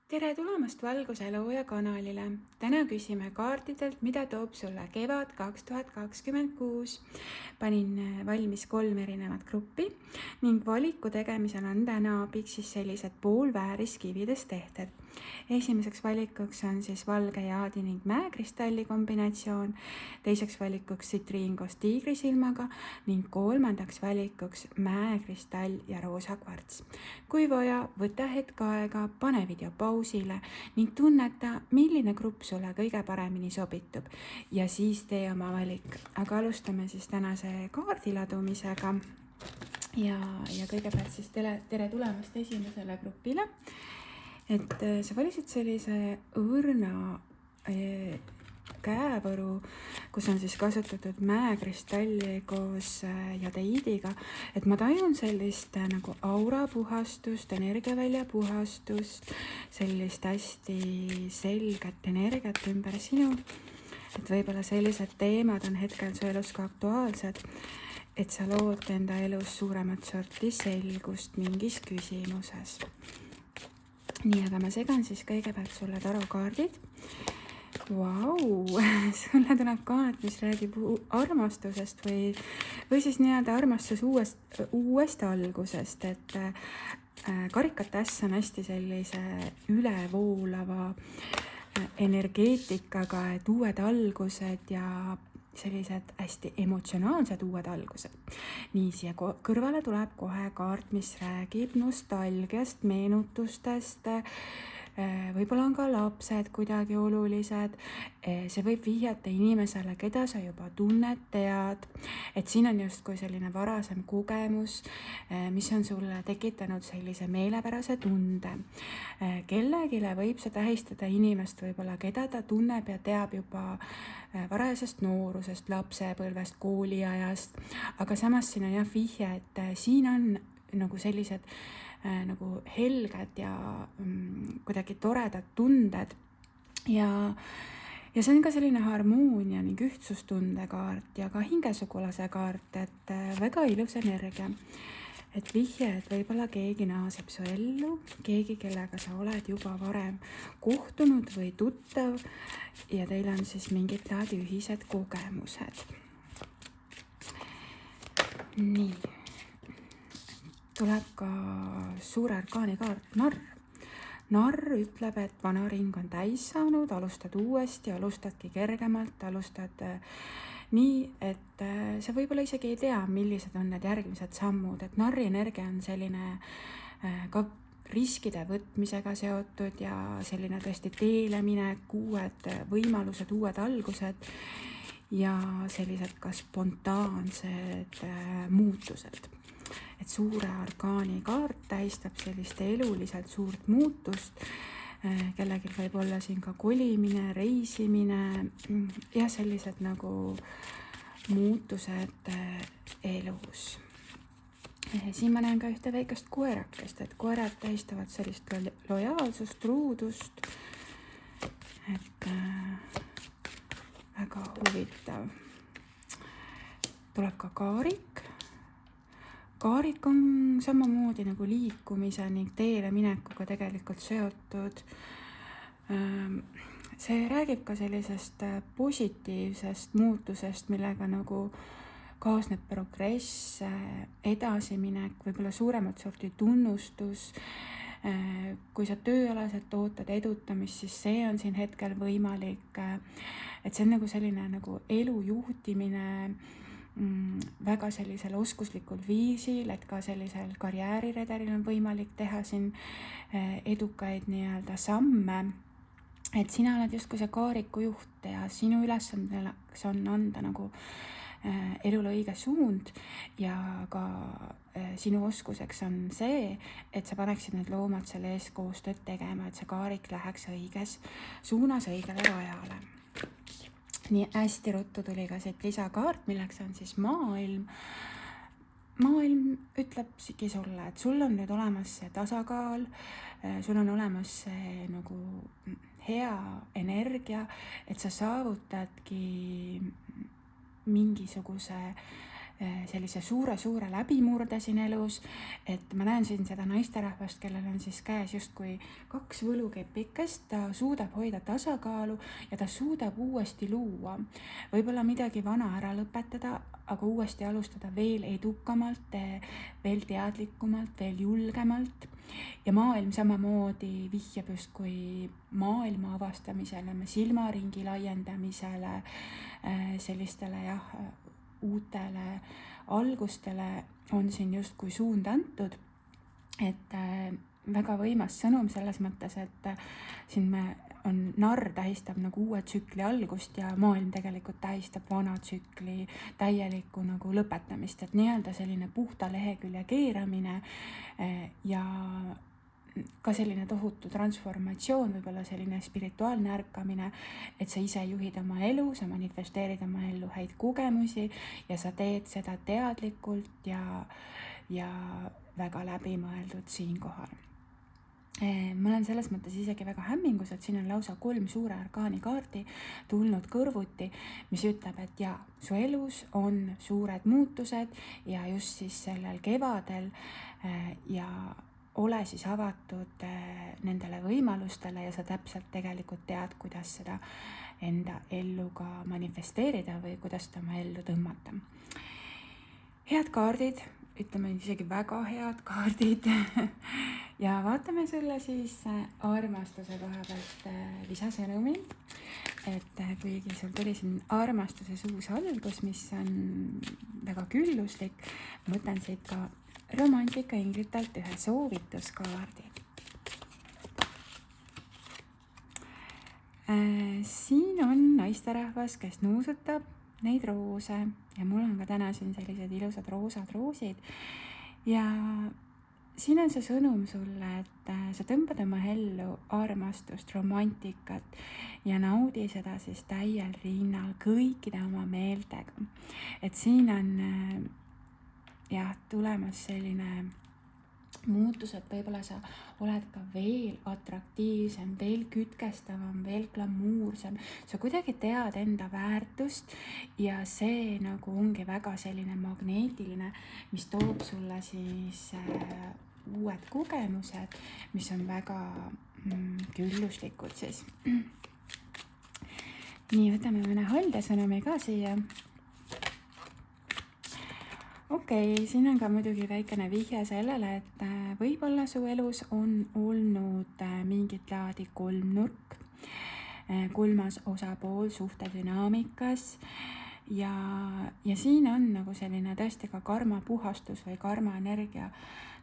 Tere tulemast Valguse Looja kanalile. Täna küsime kaartidelt, mida toob sulle kevad 2026. Panin valmis 3 erinevat gruppi ning valiku tegemisel on täna abiks siis sellised poolvääriskividest tehted. Esimeseks valikuks on siis valge jaadi ning mäekristalli kombinatsioon, teiseks valikuks sitriin koos tiigrisilmaga ning kolmandaks valikuks mäekristall ja roosa kvarts. Kui vaja, võta hetk aega, pane video pausile ning tunneta, milline grupp sulle kõige paremini sobitub ja siis tee oma valik. Aga alustame siis tänase kaardi ladumisega ja kõigepealt siis tere tulemast esimesele grupile. Et sa valisid sellise õrna käevõru, kus on siis kasutatud mäekristalli koos jadeidiga, et ma tajun sellist nagu aurapuhastust, energiavälja puhastust, sellist hästi selget energiat ümber sinu, et võib-olla sellised teemad on hetkel su elus ka aktuaalsed, et sa lood enda elus suuremat sorti selgust mingis küsimuses. Nii, aga ma segan siis kõigepealt sulle tarokaardid. Vau, sulle tuleb kaart, mis räägib armastusest või siis nii-öelda armastus uuest algusest, et karikatäss on hästi sellise ülevoolava energeetikaga, et uued algused ja sellised hästi emotsionaalsed uued algused. Nii, siia kõrvale tuleb kohe kaart, mis räägib nostalgiast, meenutustest, võib-olla on ka lapsed kuidagi olulised, see võib vihjata inimesele, keda sa juba tunned, tead, et siin on justkui selline varasem kogemus, mis on sulle tekitanud sellise meelepärase tunde. Kellegile võib see tähistada inimest võib-olla, keda ta tunneb ja teab juba varajasest noorusest, lapsepõlvest, kooliajast, aga samas siin on jah vihje, et siin on nagu sellised nagu helged ja kuidagi toredad tunded ja see on ka selline harmoonia ning ühtsustunde kaart ja ka hingesugulase kaart, et väga ilus energia. Et vihje, et võib-olla keegi naaseb su ellu, keegi, kellega sa oled juba varem kohtunud või tuttav ja teil on siis mingid laadi ühised kogemused. Nii. Tuleb ka suure arkaani kaart, narr. Narr ütleb, et vana ring on täis saanud, alustad uuesti, alustadki kergemalt, alustad nii, et sa võib-olla isegi ei tea, millised on need järgmised sammud, et narri energia on selline ka riskide võtmisega seotud ja selline tõesti teele minek, uued võimalused, uued algused ja sellised ka spontaansed muutused. Et suure arkaani kaart tähistab sellist eluliselt suurt muutust, kellelgi võib olla siin ka kolimine, reisimine ja sellised nagu muutused elus. Siin ma näen ka ühte väikest koerakest, et koerad tähistavad sellist lojaalsust, truudust, et väga huvitav. Tuleb ka kaarik. Kaarik on samamoodi nagu liikumise ning teele minekuga tegelikult seotud. See räägib ka sellisest positiivsest muutusest, millega nagu kaasneb progress, edasiminek, võib-olla suuremat sorti tunnustus. Kui sa tööalaselt ootad edutamist, siis see on siin hetkel võimalik. Et see on nagu selline nagu elu juhtimine väga sellisel oskuslikul viisil, et ka sellisel karjääriredelil on võimalik teha siin edukaid nii-öelda samme. Et sina oled justkui see kaariku juht ja sinu ülesandeks on anda nagu elule õige suund ja ka sinu oskuseks on see, et sa paneksid need loomad selle ees koostööd tegema, et see kaarik läheks õiges suunas õigele rajale. Nii hästi ruttu tuli ka siit lisakaart, milleks on siis maailm. Maailm ütlebki sulle, et sul on nüüd olemas see tasakaal, sul on olemas see nagu hea energia, et sa saavutadki mingisuguse sellise suure läbimurde siin elus, et ma näen siin seda naisterahvast, kellel on siis käes justkui 2 võlukepikest, ta suudab hoida tasakaalu ja ta suudab uuesti luua. Võib-olla midagi vana ära lõpetada, aga uuesti alustada veel edukamalt, veel teadlikumalt, veel julgemalt. Ja maailm samamoodi vihjab justkui maailma avastamisele, silmaringi laiendamisele, sellistele uutele algustele on siin justkui suund antud, et väga võimas sõnum selles mõttes, et siin on narr tähistab nagu uue tsükli algust ja maailm tegelikult tähistab vana tsükli täielikku nagu lõpetamist, et nii-öelda selline puhta lehekülje keeramine ja ka selline tohutu transformatsioon, võib-olla selline spirituaalne ärkamine, et sa ise juhid oma elu, sa manifesteerid oma ellu häid kogemusi ja sa teed seda teadlikult ja väga läbimõeldud siinkohal. Ma olen selles mõttes isegi väga hämmingus, et siin on lausa 3 suure arkaani kaardi tulnud kõrvuti, mis ütleb, et jaa, su elus on suured muutused ja just siis sellel kevadel ja ole siis avatud nendele võimalustele ja sa täpselt tegelikult tead, kuidas seda enda ellu ka manifesteerida või kuidas seda oma ellu tõmmata. Head kaardid, ütleme isegi väga head kaardid ja vaatame selle siis armastuse koha pealt lisasõnumi, et kuigi sul tuli siin armastuses uus algus, mis on väga külluslik, ma võtan siit ka romantika inglitelt ühe soovituskaardi. Siin on naisterahvas, kes nuusutab neid roose ja mul on ka täna siin sellised ilusad roosad roosid ja siin on see sõnum sulle, et sa tõmbad oma ellu armastust, romantikat ja naudi seda siis täiel rinnal kõikide oma meeltega. Et siin on tulemas selline muutus, et võib-olla sa oled ka veel atraktiivsem, veel kütkestavam, veel glamuursem. Sa kuidagi tead enda väärtust ja see nagu ongi väga selline magneetiline, mis toob sulle siis uued kogemused, mis on väga külluslikud siis. Nii, võtame mõne haldesõnumi ka siia. Okei, siin on ka muidugi väikene vihje sellele, et võib-olla su elus on olnud mingit laadi kolmnurk, kolmas osapool suhte dünaamikas ja siin on nagu selline tõesti ka karma puhastus või karma energia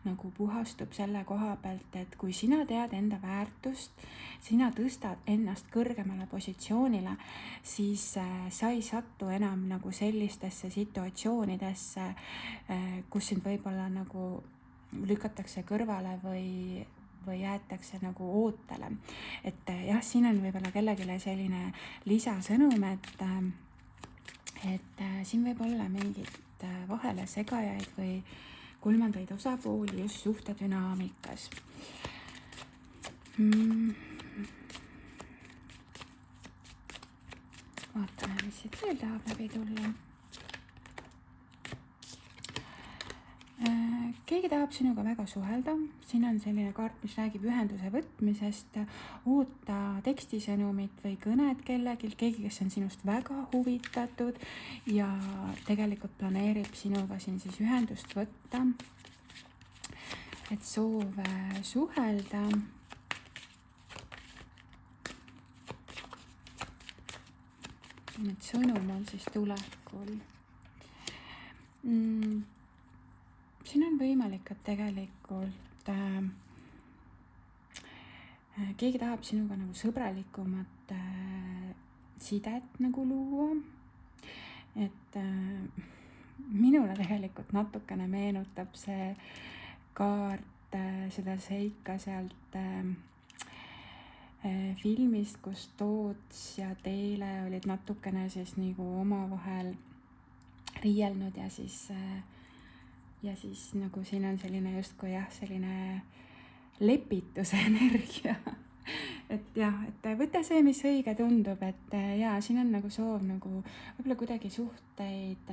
nagu puhastub selle koha pealt, et kui sina tead enda väärtust, sina tõstad ennast kõrgemale positsioonile, siis sa ei satu enam nagu sellistesse situatsioonidesse, kus sind võib-olla nagu lükatakse kõrvale või jäetakse nagu ootele. Et jah, siin on võib-olla kellelegi selline lisasõnum, et siin võib olla mingid vahele segajaid või kolmandaid osapooli just suhte dünaamikas. Vaatame, mis siit veel tahab läbi tulla. Keegi tahab sinuga väga suhelda, siin on selline kaart, mis räägib ühenduse võtmisest, oota tekstisõnumit või kõnet keegi, kes on sinust väga huvitatud ja tegelikult planeerib sinuga siin siis ühendust võtta, et soov suhelda. Need sõnum on siis tulekul. Siin on võimalik, et tegelikult keegi tahab sinuga nagu sõbralikumat sidet nagu luua. Et minule tegelikult natukene meenutab see kaart seda seika sealt filmist, kus Toots ja Teele olid natukene siis nagu omavahel riielnud ja siis nagu siin on selline justkui jah, selline lepituse energia. Et jah, et võta see, mis õige tundub, et jaa, siin on nagu soov nagu võib-olla kuidagi suhteid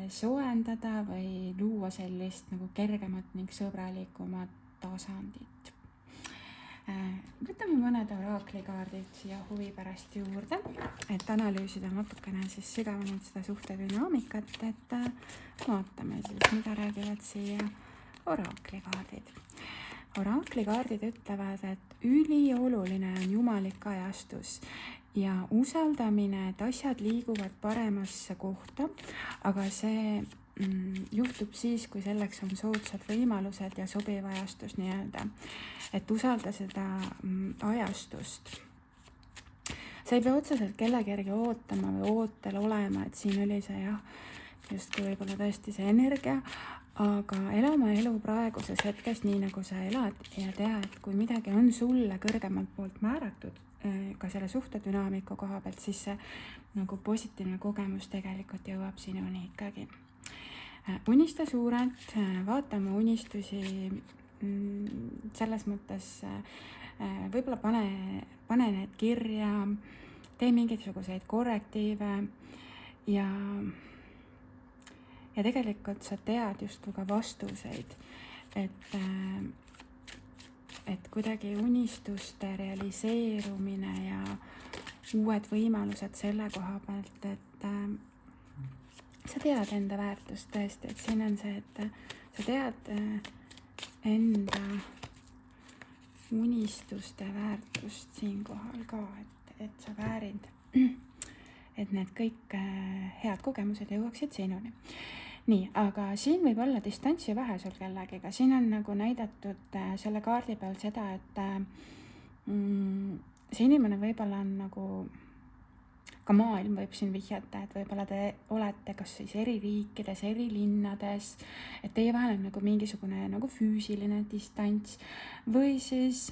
soojendada või luua sellist nagu kergemat ning sõbralikumat tasandit. Võtame mõned oraakli-kaardid siia huvi pärast juurde, et analüüsida natukene siis sügavamalt seda suhtedünaamikat, et vaatame siis, mida räägivad siia oraakli-kaardid. Oraakli-kaardid ütlevad, et ülioluline on jumalik ajastus ja usaldamine, et asjad liiguvad paremasse kohta, aga see juhtub siis, kui selleks on soodsad võimalused ja sobiv ajastus nii-öelda, et usalda seda ajastust. Sa ei pea otseselt kellegi järgi ootama või ootel olema, et siin oli see jah, justkui võib-olla tõesti see energia, aga elama elu praeguses hetkes nii, nagu sa elad ja tea, et kui midagi on sulle kõrgemalt poolt määratud, ka selle suhtedünaamiku koha pealt, siis see nagu positiivne kogemus tegelikult jõuab sinuni ikkagi. Unista suurelt, vaata oma unistusi selles mõttes, võib-olla pane need kirja, tee mingisuguseid korrektiive ja tegelikult sa tead justkui ka vastuseid, et kuidagi unistuste realiseerumine ja uued võimalused selle koha pealt, et sa tead enda väärtust tõesti, et siin on see, et sa tead enda unistuste väärtust siinkohal ka, et sa väärid, et need kõik head kogemused jõuaksid sinuni. Nii, aga siin võib olla distantsi vähe sul kellegiga, siin on nagu näidatud selle kaardi peal seda, et see inimene võib-olla on nagu, ka maailm võib siin vihjata, et võib-olla te olete kas siis eri riikides, eri linnades, et teie vahel on nagu mingisugune nagu füüsiline distants või siis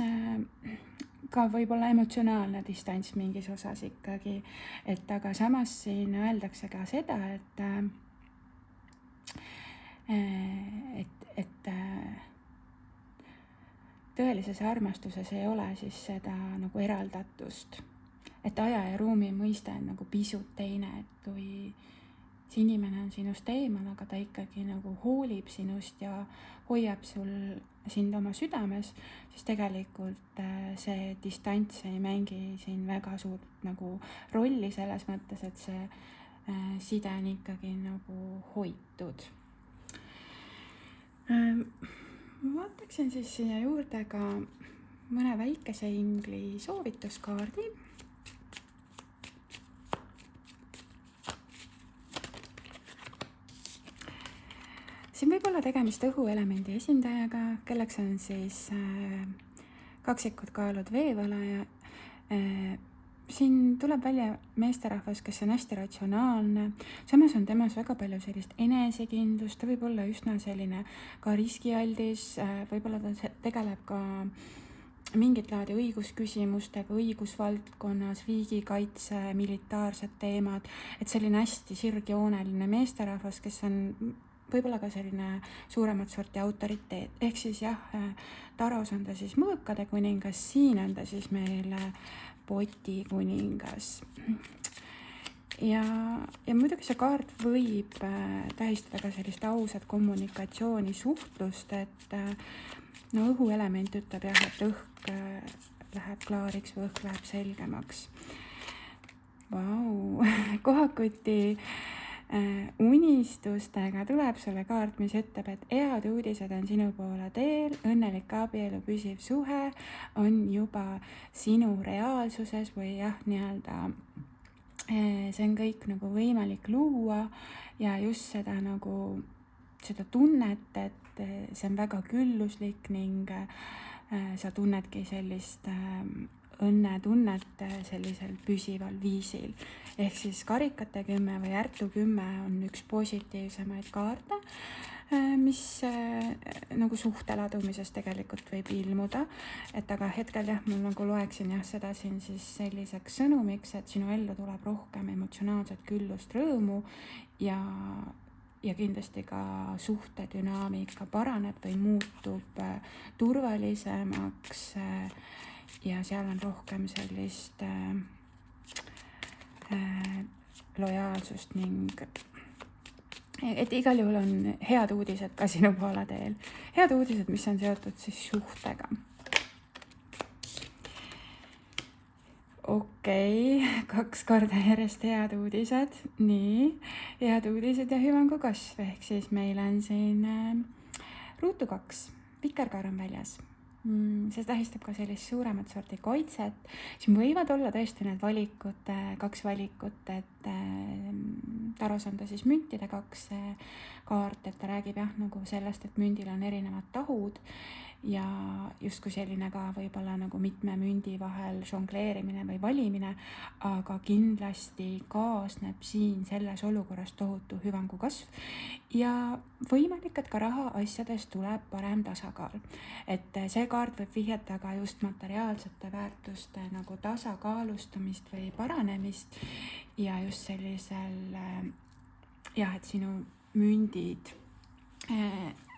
ka võib-olla emotsionaalne distants mingis osas ikkagi, et aga samas siin öeldakse ka seda, et tõelises armastuses ei ole siis seda nagu eraldatust, et aja ja ruumi mõiste on nagu pisut teine, et kui see inimene on sinust eemal, aga ta ikkagi nagu hoolib sinust ja hoiab sind oma südames, siis tegelikult see distants ei mängi siin väga suurt nagu rolli selles mõttes, et see side on ikkagi nagu hoitud. Ma vaataksin siis siia juurde ka mõne väikese ingli soovituskaardi. Siin võib olla tegemist õhuelemendi esindajaga, kelleks on siis kaksikud kaalud veevalaja. Siin tuleb välja meesterahvas, kes on hästi ratsionaalne, samas on temas väga palju sellist enesekindlust, ta võib olla üsna selline ka riskialdis, võib-olla ta tegeleb ka mingit laadi õigusküsimustega, õigusvaldkonnas, riigikaitse, militaarsed teemad, et selline hästi sirgjooneline meesterahvas, kes on võib-olla ka selline suuremat sorti autoriteet, ehk siis jah, taros on ta siis mõõkade kuningas, siin on ta siis meil poti kuningas. Ja muidugi see kaart võib tähistada ka sellist ausat kommunikatsiooni, suhtlust, et no õhuelement ütleb jah, et õhk läheb klaariks või õhk läheb selgemaks. Vau, kohakuti unistustega tuleb sulle kaart, mis ütleb, et head uudised on sinu poole teel, õnnelik abielu, püsiv suhe on juba sinu reaalsuses või jah, nii-öelda see on kõik nagu võimalik luua ja just seda nagu seda tunnet, et see on väga külluslik ning sa tunnedki sellist õnnetunnet sellisel püsival viisil. Ehk siis karikate 10 või ärtu 10 on üks positiivsemaid kaarte, mis nagu suhte ladumises tegelikult võib ilmuda, et aga hetkel jah, ma nagu loeksin jah seda siin siis selliseks sõnumiks, et sinu ellu tuleb rohkem emotsionaalset küllust, rõõmu ja kindlasti ka suhtedünaamika paraneb või muutub turvalisemaks ja seal on rohkem sellist lojaalsust ning et igal juhul on head uudised ka sinu poole teel. Head uudised, mis on seotud siis suhtega. Okei, 2 korda järjest head uudised. Nii, head uudised ja hüvangu kasv, ehk siis meil on siin ruutu 2, vikerkaar on väljas. See tähistab ka sellist suuremat sorti kaitset. Siin võivad olla tõesti need valikud, 2 valikut, et taros on ta siis müntide 2 kaart, et ta räägib nagu sellest, et mündil on erinevad tahud ja justkui selline ka võib-olla nagu mitme mündi vahel žongleerimine või valimine, aga kindlasti kaasneb siin selles olukorras tohutu hüvangu kasv ja võimalik, et ka rahaasjades tuleb parem tasakaal. Et see kaart võib vihjata ka just materiaalsete väärtuste nagu tasakaalustamist või paranemist ja just sellisel et sinu mündid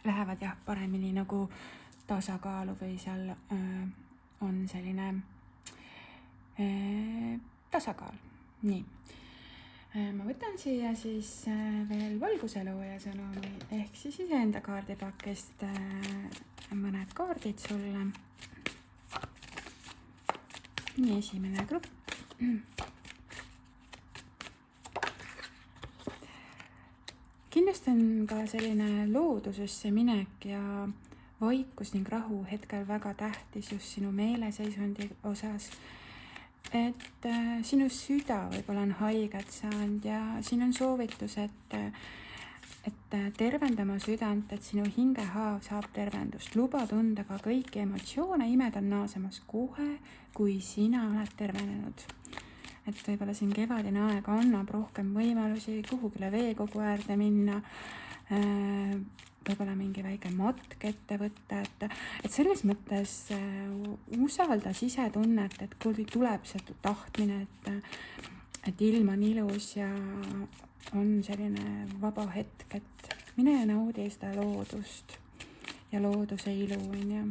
lähevad paremini nagu tasakaalu või seal on selline tasakaal. Nii, ma võtan siia siis veel valguselooja sõnumi ehk siis iseenda kaardipakist mõned kaardid sulle. Nii, esimene grupp. Kindlasti on ka selline loodusesse minek ja vaikus ning rahu hetkel väga tähtis just sinu meeleseisundi osas. Et sinu süda võib-olla on haiget saanud ja siin on soovitus, et tervendama südant, et sinu hingehaav saab tervendust. Luba tunda ka kõiki emotsioone, imed on naasemas kohe, kui sina oled tervenenud. Et võib-olla siin kevadine aeg annab rohkem võimalusi kuhugile veekogu äärde minna, võib-olla mingi väike matk ette võtta, et selles mõttes usalda sisetunnet, et kui tuleb see tahtmine, et ilm on ilus ja on selline vaba hetk, et mine ja naudi seda loodust ja looduse ilu, on ju.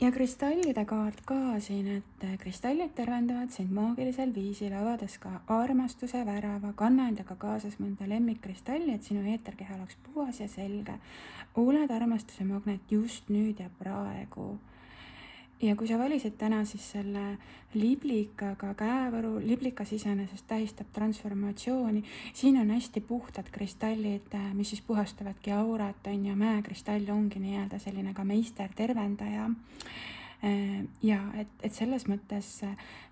Ja kristallide kaart ka siin, et kristallid tervendavad sind maagilisel viisil, avades ka armastuse värava, kanna endaga kaasas mõnda lemmikkristalli, et sinu eeterkeha oleks puhas ja selge. Oled armastuse magnet just nüüd ja praegu. Ja kui sa valisid täna siis selle liblikaga käevõru, liblikas iseenesest tähistab transformatsiooni, siin on hästi puhtad kristallid, mis siis puhastavadki aurat, on ja mäekristall ongi nii-öelda selline ka meister tervendaja. Ja et selles mõttes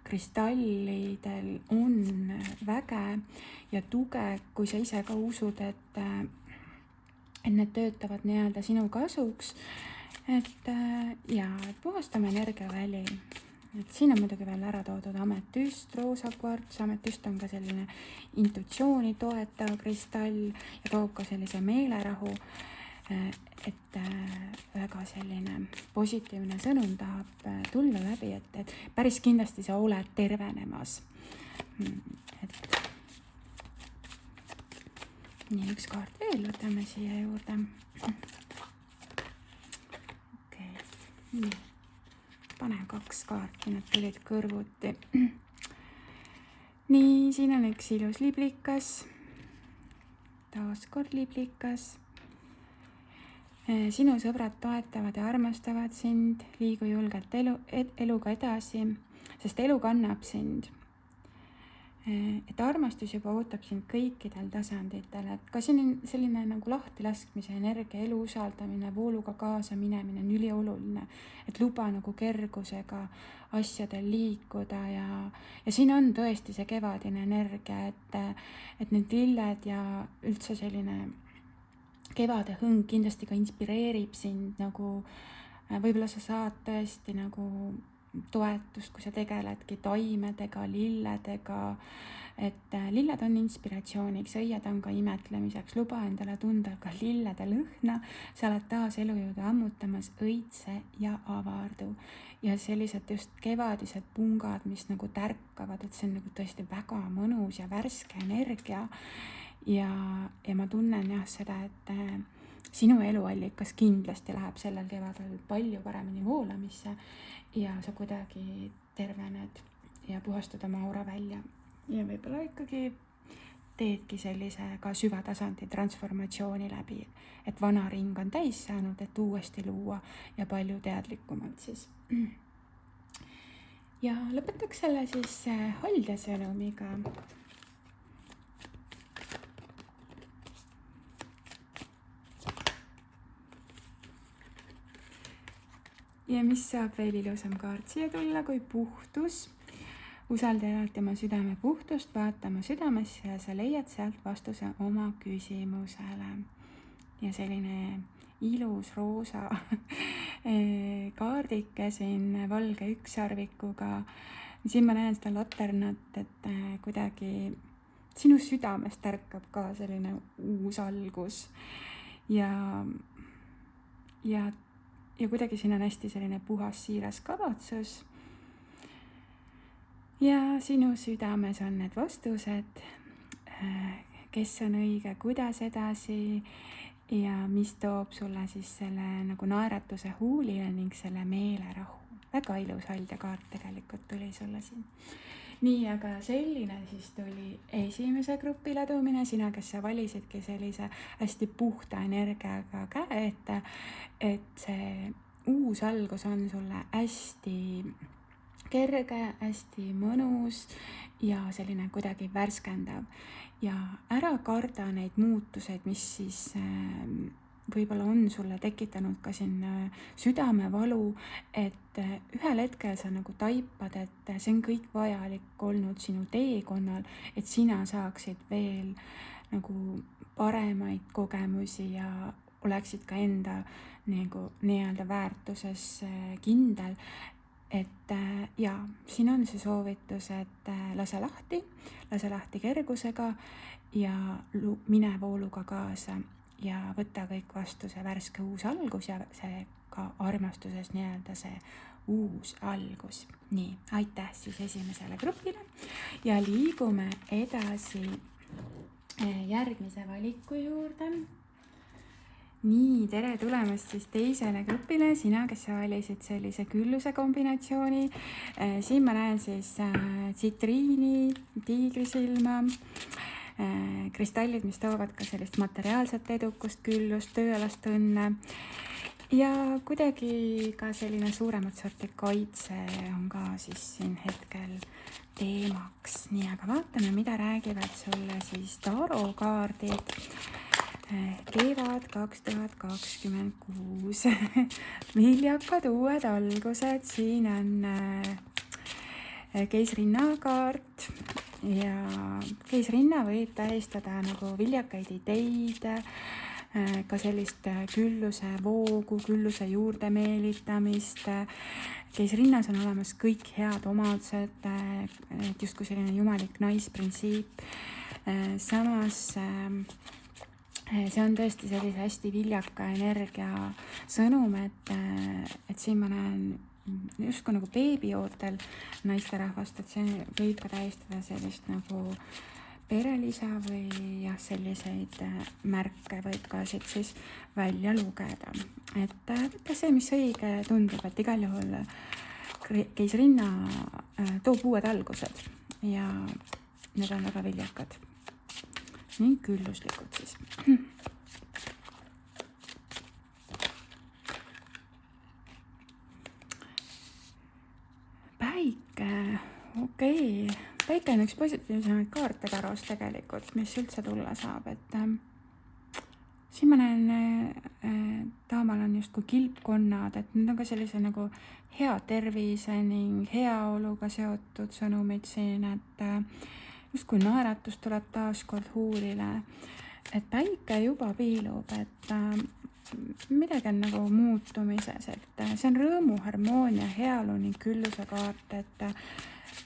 kristallidel on väge ja tuge, kui sa ise ka usud, et need töötavad nii-öelda sinu kasuks. Et puhastame energiaväli. Et siin on muidugi veel ära toodud ametüst, roosa kvarts. Ametüst on ka selline intuitsiooni toetav kristall ja toob ka sellise meelerahu, et väga selline positiivne sõnum tahab tulla läbi, et päris kindlasti sa oled tervenemas. Nii, üks kaart veel võtame siia juurde. Panen 2 kaarti, nad tulid kõrvuti. Nii, siin on üks ilus liblikas. Taas kord liblikas. Sinu sõbrad toetavad ja armastavad sind, liigu julgelt eluga edasi, sest elu kannab sind. Et armastus juba ootab sind kõikidel tasanditel, et ka selline nagu lahtilaskmise energia, elu usaldamine, vooluga kaasa minemine on ülioluline, et luba nagu kergusega asjadel liikuda ja siin on tõesti see kevadine energia, et need lilled ja üldse selline kevade hõng kindlasti ka inspireerib sind nagu, võib-olla sa saad tõesti nagu toetust, kui sa tegeledki taimedega, lilledega, et lilled on inspiratsiooniks, õied on ka imetlemiseks, luba endale tunda ka lillede lõhna, sa oled taas elujõudu ammutamas, õitse ja avardu. Ja sellised just kevadised pungad, mis nagu tärkavad, et see on nagu tõesti väga mõnus ja värske energia ja ma tunnen seda, et sinu eluallikas kindlasti läheb sellel kevadel palju paremini voolamisse ja sa kuidagi tervened ja puhastud oma aura välja. Ja võib-olla ikkagi teedki sellise ka süvatasandi transformatsiooni läbi, et vana ring on täis saanud, et uuesti luua ja palju teadlikumalt siis. Ja lõpetaks selle siis haldjasõnumiga. Ja mis saab veel ilusam kaart siia tulla kui puhtus. Usalda alati oma südame puhtust, vaata oma südamesse ja sa leiad sealt vastuse oma küsimusele. Ja selline ilus roosa kaardike siin valge ükssarvikuga. Siin ma näen seda laternat, et kuidagi sinu südamest ärkab ka selline uus algus. Ja kuidagi siin on hästi selline puhas siiras kavatsus. Ja sinu südames on need vastused, kes on õige, kuidas edasi ja mis toob sulle siis selle nagu naeratuse huulile ning selle meelerahu. Väga ilus haldjakaart tegelikult tuli sulle siin. Nii, aga selline siis tuli esimese grupi ladumine, sina, kes sa valisidki sellise hästi puhta energiaga käe ette, et see uus algus on sulle hästi kerge, hästi mõnus ja selline kuidagi värskendav. Ja ära karda neid muutuseid, mis siis võib-olla on sulle tekitanud ka siin südamevalu, et ühel hetkel sa nagu taipad, et see on kõik vajalik olnud sinu teekonnal, et sina saaksid veel nagu paremaid kogemusi ja oleksid ka enda nagu nii-öelda väärtuses kindel. Et ja, siin on see soovitus, et lase lahti kergusega ja mine vooluga kaasa ja võta kõik vastu see värske uus algus ja see ka armastuses nii-öelda see uus algus. Nii, aitäh siis esimesele grupile ja liigume edasi järgmise valiku juurde. Nii, tere tulemast siis teisele grupile, sina, kes sa valisid sellise külluse kombinatsiooni. Siin ma näen siis tsitriini, tiigrisilma, kristallid, mis toovad ka sellist materiaalset edukust, küllust, tööalast õnne ja kuidagi ka selline suuremat sorti kaitse on ka siis siin hetkel teemaks. Nii, aga vaatame, mida räägivad sulle siis tarokaardid. Kevad 2026, viljakad uued algused, siin on keisrinna kaart ja keisrinna võib tähistada nagu viljakaid ideid, ka sellist külluse voogu, külluse juurde meelitamist. Keisrinnas on olemas kõik head omadused, justkui selline jumalik naisprintsiip. Samas see on tõesti sellise hästi viljaka energia sõnum, et siin ma näen justkui nagu beebiootel naisterahvast, et see võib ka tähistada sellist nagu perelisa või jah, selliseid märke võib ka siit siis välja lugeda. Et võtta see, mis õige tundub, et igal juhul keisrinna toob uued algused ja need on väga viljakad ning külluslikud siis. Päike, okei. Päike on üks positiivsemaid kaarte taros tegelikult, mis üldse tulla saab, et siin ma näen, taamal on justkui kilpkonnad, et need on ka sellise nagu hea tervise ning heaoluga seotud sõnumid siin, et justkui naeratus tuleb taaskord huulile, et päike juba piilub, et midagi on nagu muutumises, et see on rõõmu, harmoonia, heaolu ning külluse kaart, et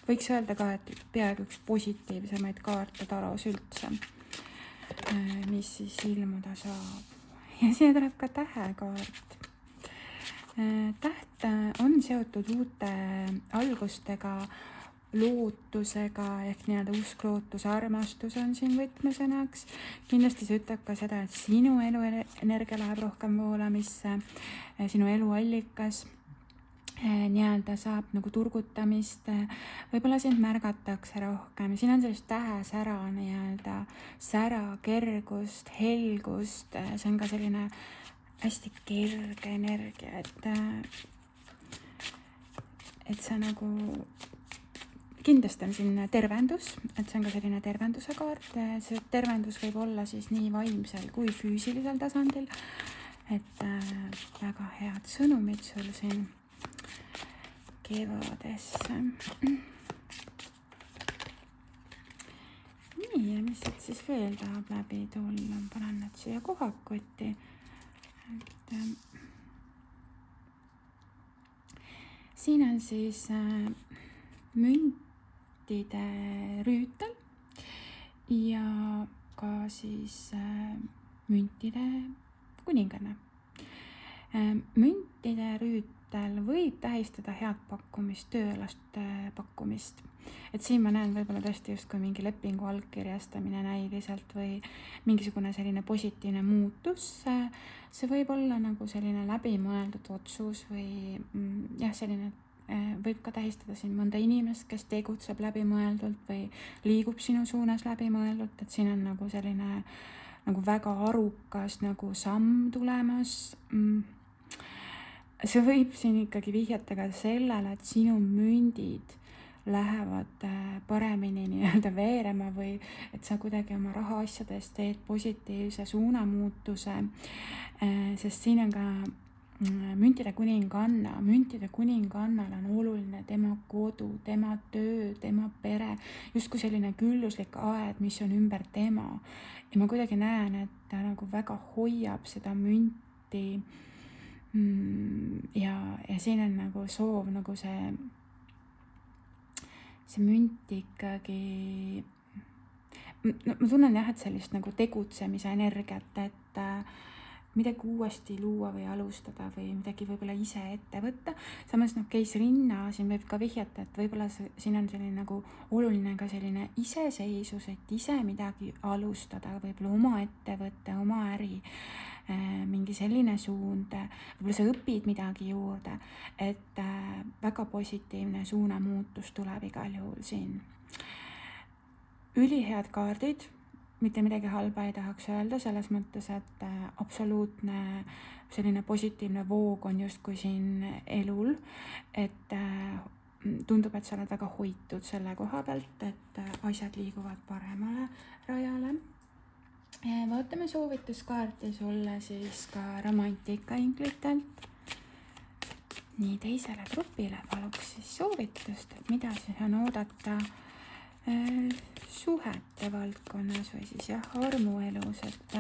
võiks öelda ka, et peaaegu üks positiivsemaid kaarte taros üldse, mis siis ilmuda saab. Ja siia tuleb ka tähekaart. Täht on seotud uute algustega, lootusega ehk nii-öelda usk, lootus, armastus on siin võtmesõnaks. Kindlasti see ütleb ka seda, et sinu elu energia läheb rohkem voolamisse, sinu eluallikas nii-öelda saab nagu turgutamist, võib-olla sind märgatakse rohkem, siin on sellist tähesära nii-öelda, sära, kergust, helgust, see on ka selline hästi kerge energia, et sa nagu, kindlasti on siin tervendus, et see on ka selline tervenduse kaart, see tervendus võib olla siis nii vaimsel kui füüsilisel tasandil, et väga head sõnumid sul siin kevadesse. Nii, ja mis siis veel tahab läbi tulla, panen nad siia kohakotti, et siin on siis müntide rüütel ja ka siis müntide kuninganna. Müntide rüütel võib tähistada head pakkumist, tööalaste pakkumist. Et siin ma näen võib-olla tõesti justkui mingi lepingu allkirjastamine näiliselt või mingisugune selline positiivne muutus. See võib olla nagu selline läbimõeldud otsus või jah, selline võib ka tähistada siin mõnda inimest, kes tegutseb läbimõeldult või liigub sinu suunas läbimõeldult, et siin on nagu selline nagu väga arukas nagu samm tulemas. See võib siin ikkagi vihjata ka sellele, et sinu mündid lähevad paremini nii-öelda veerema või et sa kuidagi oma rahaasjades teed positiivse suunamuutuse, sest siin on ka müntide kuninganna. Müntide kuningannal on oluline tema kodu, tema töö, tema pere, justkui selline külluslik aed, mis on ümber tema. Ja ma kuidagi näen, et ta nagu väga hoiab seda münti ja siin on nagu soov nagu see münt ikkagi, ma tunnen jah, et sellist nagu tegutsemise energiat, et midagi uuesti luua või alustada või midagi võib-olla ise ette võtta. Samas keisrinna siin võib ka vihjata, et võib-olla siin on selline nagu oluline ka selline iseseisus, et ise midagi alustada, võib-olla oma ettevõtte, oma äri, mingi selline suund, võib-olla sa õpid midagi juurde, et väga positiivne suunamuutus tuleb igal juhul siin. Ülihead kaardid, mitte midagi halba ei tahaks öelda, selles mõttes, et absoluutne selline positiivne voog on justkui siin elul, et tundub, et sa oled väga hoitud selle koha pealt, et asjad liiguvad paremale rajale. Vaatame soovituskaarti sulle siis ka romantika-inglitelt. Nii, teisele grupile paluks siis soovitust, et mida siis on oodata suhete valdkonnas või siis jah, armuelus, et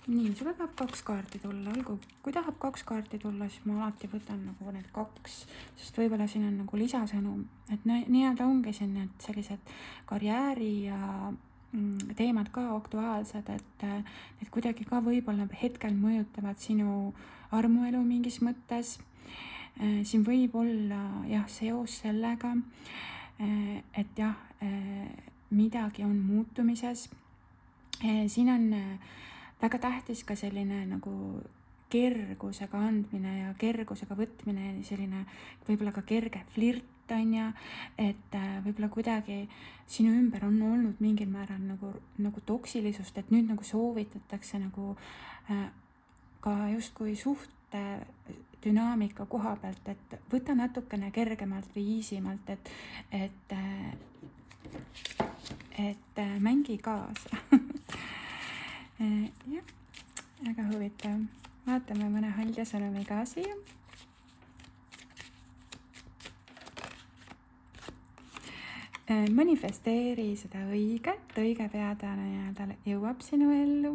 nii, sulle tahab 2 kaarti tulla, olgu, kui tahab 2 kaarti tulla, siis ma alati võtan nagu need 2, sest võib-olla siin on nagu lisasõnum, et nii-öelda ongi siin need sellised karjääri ja teemad ka aktuaalsed, et need kuidagi ka võib-olla hetkel mõjutavad sinu armuelu mingis mõttes. Siin võib olla jah, seos sellega, et jah, midagi on muutumises. Siin on väga tähtis ka selline nagu kergusega andmine ja kergusega võtmine, selline võib-olla ka kerge flirt on ja, et võib-olla kuidagi sinu ümber on olnud mingil määral nagu toksilisust, et nüüd nagu soovitatakse nagu ka justkui suhte dünaamika koha pealt, et võta natukene kergemalt või easimalt, et mängi kaasa. Jah, väga huvitav. Vaatame mõne haldjasõnumi ka siia. Manifesteeri seda õiget, õige peada jõuab sinu ellu,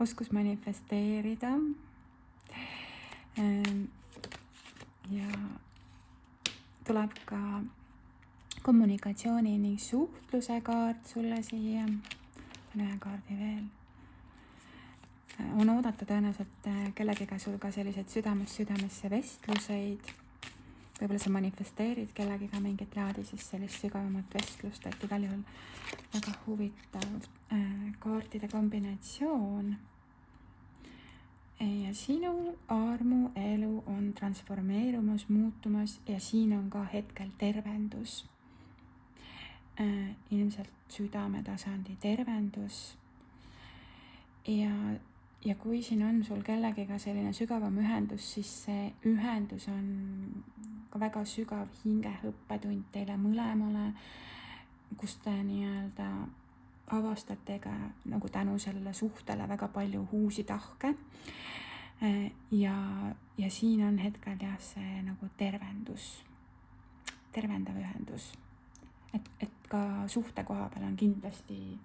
oskus manifesteerida. Ja tuleb ka kommunikatsiooni ning suhtluse kaart sulle siia. Ühe kaardi veel. On oodata tõenäoliselt kellegiga sul ka selliseid südamesse vestluseid. Võib-olla sa manifesteerid kellegiga mingit laadi siis sellist sügavamat vestlust, et igal juhul väga huvitav kaartide kombinatsioon. ja sinu armuelu on transformeerumas, muutumas ja siin on ka hetkel tervendus. Ilmselt südametasandi tervendus. Ja kui siin on sul kellegiga selline sügavam ühendus, siis see ühendus on ka väga sügav hingeõppetund teile mõlemale, kus te nii-öelda avastate ka nagu tänu sellele suhtele väga palju uusi tahke. Ja siin on hetkel jah see nagu tervendus, tervendav ühendus. Et ka suhte koha peal on kindlasti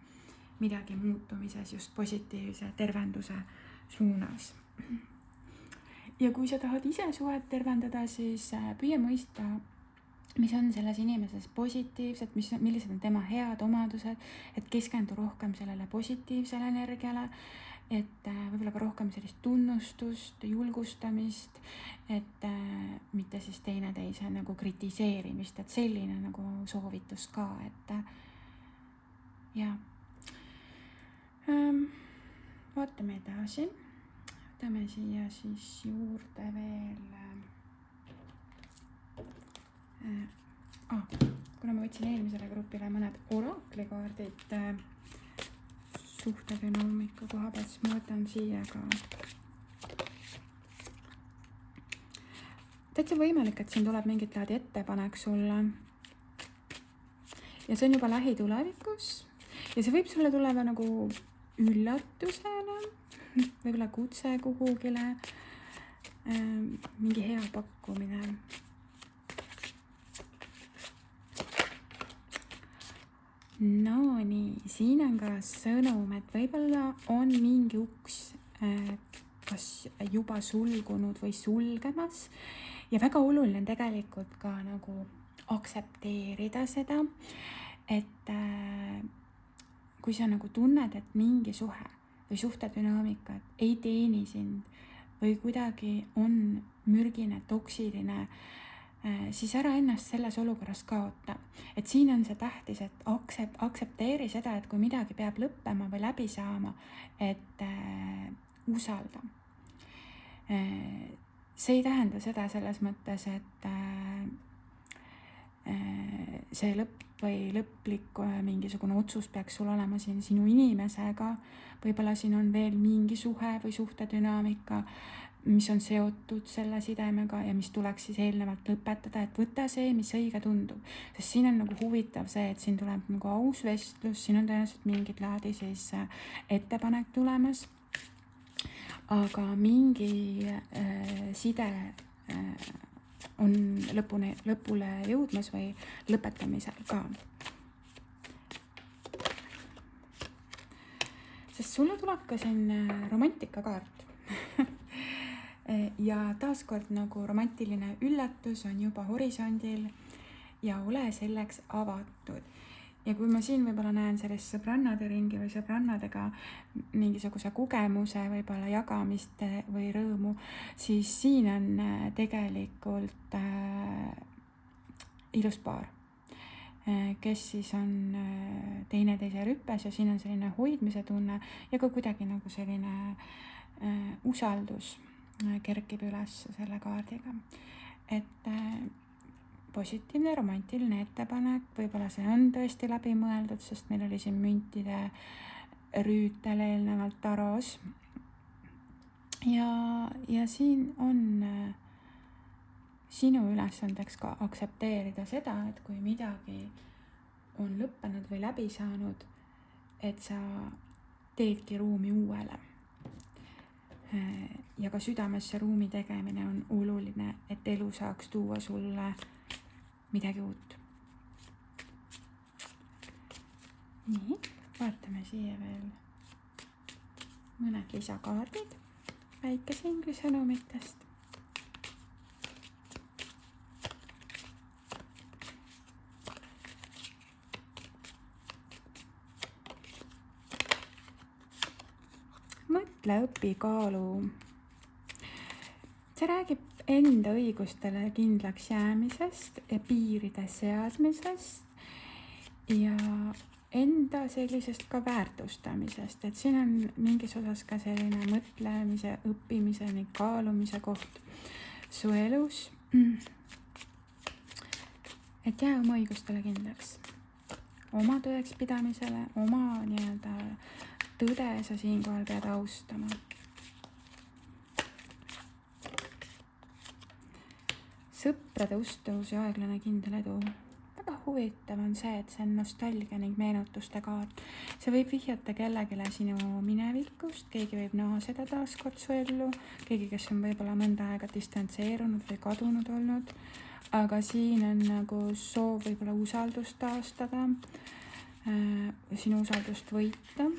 midagi muutumises just positiivse tervenduse suunas. Ja kui sa tahad ise suhet tervendada, siis püüa mõista, mis on selles inimeses positiivset, millised on tema head omadused, et keskendu rohkem sellele positiivsele energiale, et võib-olla ka rohkem sellist tunnustust, julgustamist, et mitte siis teineteise nagu kritiseerimist, et selline nagu soovitus ka, et ja vaatame edasi, võtame siia siis juurde veel kuna ma võtsin eelmisele grupile mõned oraklikaardid suhtedünaamika koha pealt, siis ma võtan siia ka. Täitsa võimalik, et siin tuleb mingit laadi ettepanek sulle. Ja see on juba lähitulevikus. Ja see võib sulle tulema nagu üllatusena, võib-olla kutse kuhugile, mingi hea pakkumine. No nii, siin on ka sõnum, et võib-olla on mingi uks kas juba sulgunud või sulgemas ja väga oluline tegelikult ka nagu aksepteerida seda, et kui sa nagu tunned, et mingi suhe või suhtedünaamika ei teeni sind või kuidagi on mürgine, toksiline, siis ära ennast selles olukorras kaota. Et siin on see tähtis, et aksepteeri seda, et kui midagi peab lõppema või läbi saama, et usalda. See ei tähenda seda selles mõttes, et see lõpp või lõplik mingisugune otsus peaks sul olema siin sinu inimesega. Võib-olla siin on veel mingi suhe või suhtedünaamika, mis on seotud selle sidemega ja mis tuleks siis eelnevalt lõpetada, et võta see, mis õige tundub. Sest siin on nagu huvitav see, et siin tuleb nagu aus vestlus, siin on tõenäoliselt mingid laadi siis ettepanek tulemas, aga mingi side on lõpule jõudmas või lõpetamisel ka. Sest sulle tuleb ka siin romantikakaart. Ja taaskord nagu romantiline üllatus on juba horisondil ja ole selleks avatud. Ja kui ma siin võib-olla näen sellist sõbrannade ringi või sõbrannadega mingisuguse kogemuse võib-olla jagamist või rõõmu, siis siin on tegelikult ilus paar, kes siis on teineteise rüppes ja siin on selline hoidmise tunne ja ka kuidagi nagu selline usaldus kerkib üles selle kaardiga, et positiivne romantiline ettepanek, võib-olla see on tõesti läbi mõeldud, sest meil oli siin müntide rüütel eelnevalt taros ja siin on sinu ülesandeks ka aksepteerida seda, et kui midagi on lõppenud või läbi saanud, et sa teedki ruumi uuele. Ja ka südamesse ruumi tegemine on oluline, et elu saaks tuua sulle midagi uut. Nii, vaatame siia veel mõned lisakaardid väikese ingli sõnumitest. Mõtle, õpi, kaalu. See räägib enda õigustele kindlaks jäämisest ja piiride seadmisest ja enda sellisest ka väärtustamisest, et siin on mingis osas ka selline mõtlemise, õppimise ning kaalumise koht su elus. Et jää oma õigustele kindlaks, oma tõeks pidamisele, oma nii-öelda tõde sa siinkohal pead austama. Sõprade ustavus ja aeglane kindel edu. Väga huvitav on see, et see on nostalgia ning meenutuste kaart. See võib vihjata kellegile sinu minevikust, keegi võib naaseda taaskord su ellu, keegi, kes on võib-olla mõnda aega distantseerunud või kadunud olnud, aga siin on nagu soov võib-olla usaldust taastada, sinu usaldust võita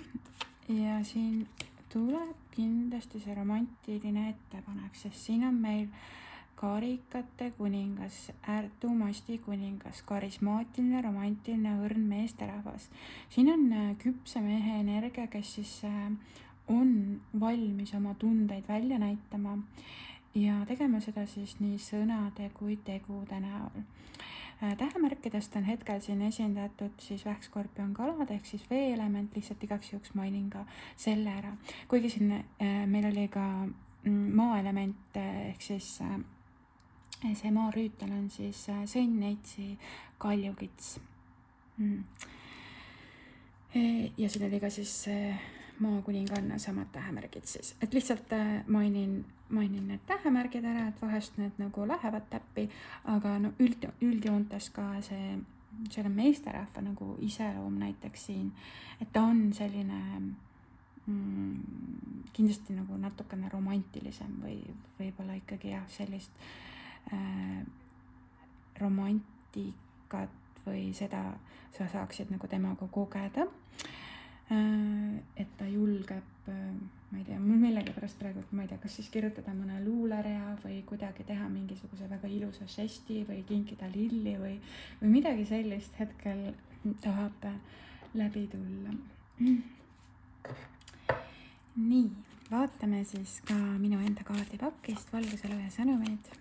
ja siin tuleb kindlasti see romantiline ettepanek, sest siin on meil karikate kuningas, Ärtu masti kuningas, karismaatiline, romantiline, õrn meesterahvas. Siin on küpse mehe energia, kes siis on valmis oma tundeid välja näitama ja tegema seda siis nii sõnade kui tegude näol. Tähemärkidest on hetkel siin esindatud siis Vähk, Skorpion, Kalad ehk siis veeelement, lihtsalt igaks juhuks mainin ka selle ära. Kuigi siin meil oli ka maaelement ehk siis see maarüütel on siis sõnn, neitsi, kaljukits. Ja siin oli ka siis maakuninganna samad tähemärgid siis. Et lihtsalt mainin need tähemärgid ära, et vahest need nagu lähevad täppi, aga no üldjoontes ka selle meesterahva nagu iseloom näiteks siin, et ta on selline kindlasti nagu natukene romantilisem või võib-olla ikkagi jah, sellist romantikat või seda sa saaksid nagu temaga kogeda, et ta julgeb, ma ei tea, mul millegipärast praegu, ma ei tea, kas siis kirjutada mõne luulerea või kuidagi teha mingisuguse väga ilusa žesti või kinkida lilli või midagi sellist hetkel tahab läbi tulla. Nii, vaatame siis ka minu enda kaardipakist valguselooja sõnumid.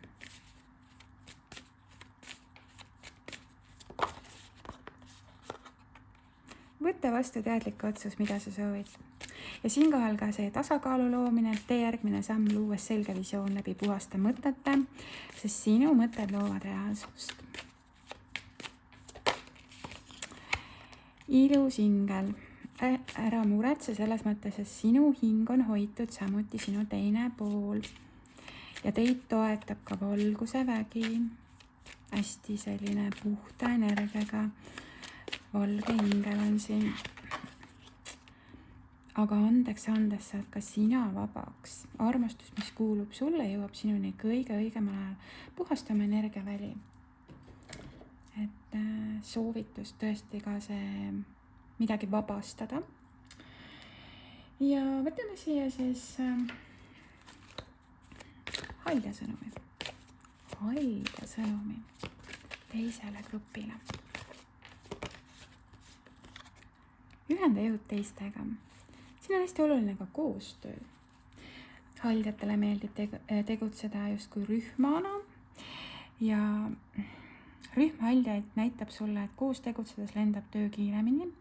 Võtta vastu teadlik otsus, mida sa soovid. Ja siinkohal ka see tasakaalu loomine, tee järgmine samm luues selge visioon läbi puhaste mõtete, sest sinu mõtted loovad reaalsust. Ilus ingel, ära muretse selles mõttes, et sinu hing on hoitud samuti sinu teine pool ja teid toetab ka valguse vägi, hästi selline puhta energiaga. Valge ingel on siin. Aga andeks andes saad ka sina vabaks. Armastus, mis kuulub sulle, jõuab sinuni kõige õigemal ajal. Puhastame energiaväli. Et soovitus tõesti ka see midagi vabastada. Ja võtame siia siis halja sõnumi. Halja sõnumi teisele grupile. Ühenda jõud teistega. Siin on hästi oluline ka koostöö. Haljatele meeldib tegutseda justkui rühmana ja rühm haljaid näitab sulle, et koos tegutsedes lendab töö kiiremini.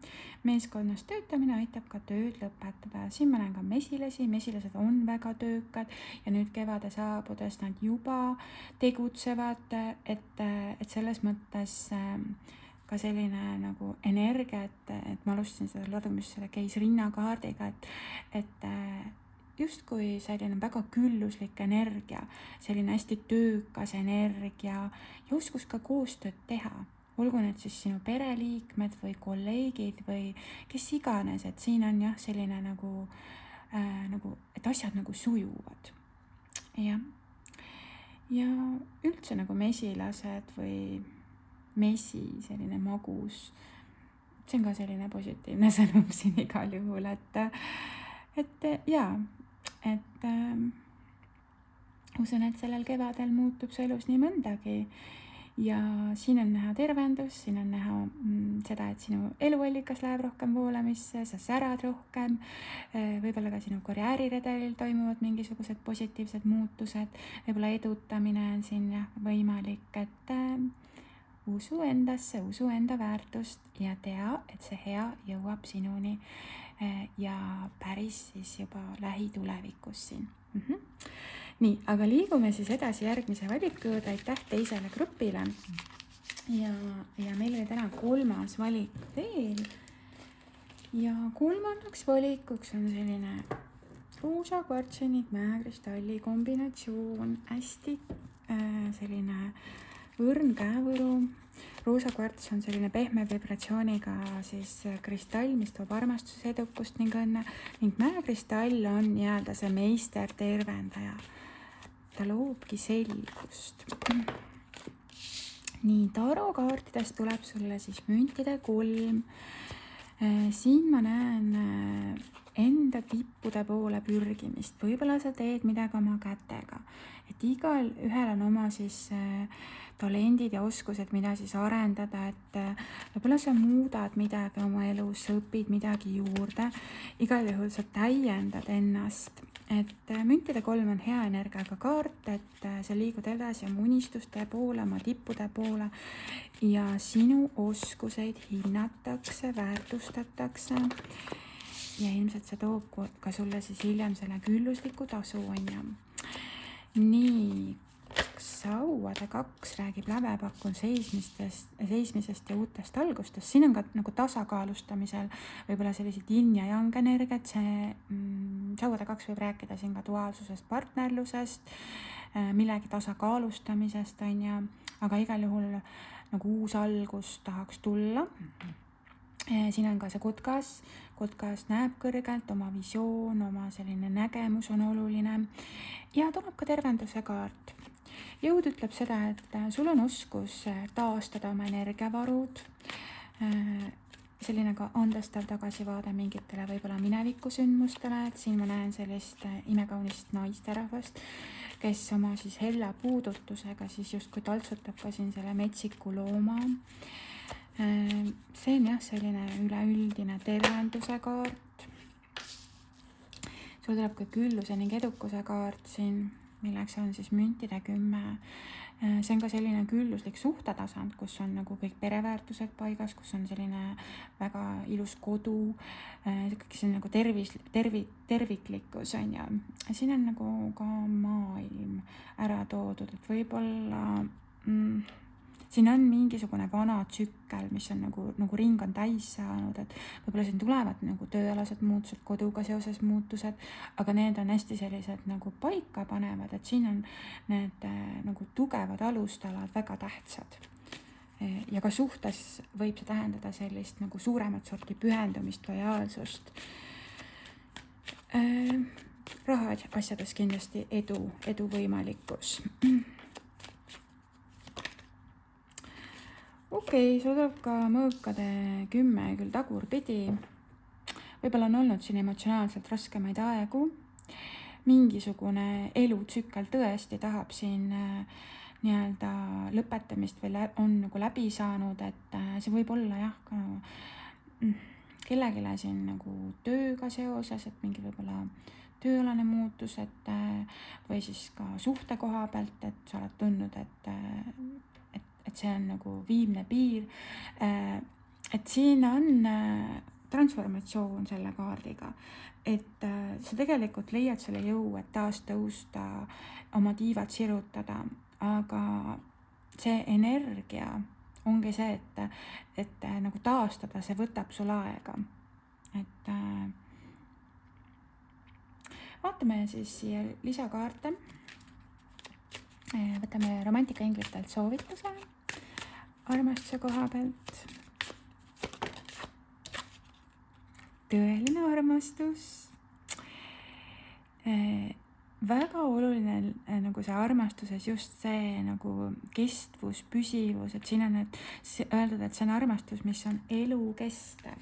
Meeskonnas töötamine aitab ka tööd lõpetada. Siin ma näen ka mesilasi. Mesilased on väga töökad ja nüüd kevade saabudes nad juba tegutsevad, et selles mõttes ka selline nagu energia, et ma alustasin seda ladumist selle keisrinnakaardiga, et justkui selline väga külluslik energia, selline hästi töökas energia ja oskus ka koostööd teha. Olgu need siis sinu pereliikmed või kolleegid või kes iganes, et siin on jah selline nagu et asjad nagu sujuvad. Ja üldse nagu mesilased või mesi, selline magus. See on ka selline positiivne sõnum siin igal juhul, et usun, et sellel kevadel muutub su elus nii mõndagi ja siin on näha tervendus, siin on näha seda, et sinu eluallikas läheb rohkem voolamisse, sa särad rohkem, võib-olla ka sinu karjääriredelil toimuvad mingisugused positiivsed muutused, võib-olla edutamine on siin jah võimalik, et usu endasse, usu enda väärtust ja tea, et see hea jõuab sinuni ja päris siis juba lähitulevikus siin. Nii, aga liigume siis edasi järgmise valiku juurde, aitäh teisele grupile. Ja meil oli täna 3. valik veel. Ja 3. valikuks on selline roosa kvartsi ning mäekristalli kombinatsioon, hästi selline õrn käevõru. Roosa kvarts on selline pehme vibratsiooniga siis kristall, mis toob armastuse, edukust ning õnne, ning mäekristall on nii-öelda see meister tervendaja. Ta loobki selgust. Nii, tarokaartidest tuleb sulle siis müntide 3. Siin ma näen enda tippude poole pürgimist. Võib-olla sa teed midagi oma kätega. Et igal ühel on oma siis talendid ja oskused, mida siis arendada, et võib-olla sa muudad midagi oma elus, sa õpid midagi juurde. Igal juhul sa täiendad ennast. Et müntide 3 on hea energiaga kaart, et sa liigud edasi oma unistuste poole, oma tippude poole ja sinu oskuseid hinnatakse, väärtustatakse ja ilmselt see toob ka sulle siis hiljem selle küllusliku tasu, on ju. Nii, sauade 2 räägib lävepakul seismisest ja uutest algustest. Siin on ka nagu tasakaalustamisel võib-olla sellised yin ja yang energiat. See sauade 2 võib rääkida siin ka duaalsusest, partnerlusest, millegi tasakaalustamisest, on ju, aga igal juhul nagu uus algus tahaks tulla. Siin on ka see kotkas näeb kõrgelt, oma visioon, oma selline nägemus on oluline ja tuleb ka tervenduse kaart. Jõud ütleb seda, et sul on oskus taastada oma energiavarud, selline ka andestav tagasivaade mingitele võib-olla minevikusündmustele, et siin ma näen sellist imekaunist naisterahvast, kes oma siis hella puudutusega siis justkui taltsutab ka siin selle metsiku looma. See on jah, selline üleüldine tervenduse kaart. Sul tuleb ka külluse ning edukuse kaart siin, milleks on siis müntide 10. See on ka selline külluslik suhtetasand, kus on nagu kõik pereväärtused paigas, kus on selline väga ilus kodu, see on nagu terviklikkus, on ja siin on nagu ka maailm ära toodud, et võib-olla siin on mingisugune vana tsükkel, mis on nagu ring on täis saanud, et võib-olla siin tulevad nagu tööalased muutused, koduga seoses muutused, aga need on hästi sellised nagu paika panevad, et siin on need nagu tugevad alustalad väga tähtsad. Ja ka suhtes võib see tähendada sellist nagu suuremat sorti pühendumist, lojaalsust. Raha asjades kindlasti edu võimalikkus. Okei, sul tuleb ka mõõkade 10 küll tagurpidi. Võib-olla on olnud siin emotsionaalselt raskemaid aegu. Mingisugune elutsükkel tõesti tahab siin nii-öelda lõpetamist või on nagu läbi saanud, et see võib olla jah ka kellegile siin nagu tööga seoses, et mingi võib-olla tööalane muutus, et või siis ka suhte koha pealt, et sa oled tundnud, et see on nagu viimne piir, et siin on transformatsioon selle kaardiga, et sa tegelikult leiad selle jõu, et taas tõusta, oma tiivad sirutada, aga see energia ongi see, et nagu taastada, see võtab sul aega. Et vaatame siis siia lisakaarte. Võtame romantikainglitelt soovituse armastuse koha pealt. Tõeline armastus. Väga oluline nagu see armastuses just see nagu kestvus, püsivus, et siin on öeldud, et see on armastus, mis on elukestev.